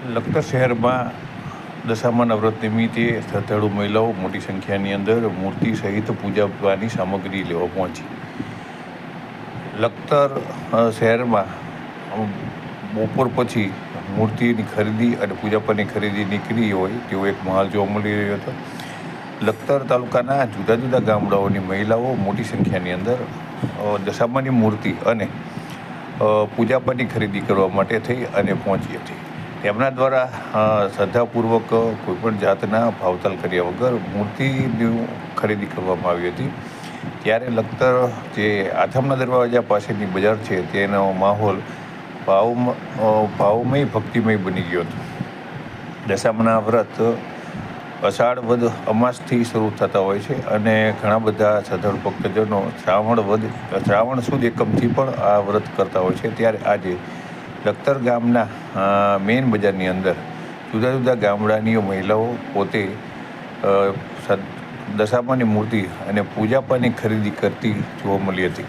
લખતર શહેરમાં દશામાના વ્રત નિમિત્તે શ્રદ્ધાળુ મહિલાઓ મોટી સંખ્યાની અંદર મૂર્તિ સહિત પૂજાની સામગ્રી લેવા પહોંચી. લખતર શહેરમાં બપોર પછી મૂર્તિની ખરીદી અને પૂજાપાની ખરીદી નીકળી હોય તેવો એક માહોલ જોવા મળી રહ્યો હતો. લખતર તાલુકાના જુદા જુદા ગામડાઓની મહિલાઓ મોટી સંખ્યાની અંદર દશામાની મૂર્તિ અને પૂજાપાની ખરીદી કરવા માટે થઈ અને પહોંચી હતી. તેમના દ્વારા શ્રદ્ધાપૂર્વક કોઈપણ જાતના ભાવતાલ કર્યા વગર મૂર્તિની ખરીદી કરવામાં આવી હતી. ત્યારે લખતર જે આથમના દરવાજા પાસેની બજાર છે તેનો માહોલ ભાવમય ભક્તિમય બની ગયો હતો. દશામાના વ્રત અષાઢ વદ અમાસથી શરૂ થતા હોય છે અને ઘણા બધા શ્રદ્ધાળુ ભક્તજનો શ્રાવણ સુદ એકમથી પણ આ વ્રત કરતા હોય છે. ત્યારે આજે લખતર ગામના મેઇન બજારની અંદર જુદા જુદા ગામડાની મહિલાઓ પોતે દશામાની મૂર્તિ અને પૂજાપાની ખરીદી કરતી જોવા મળી હતી.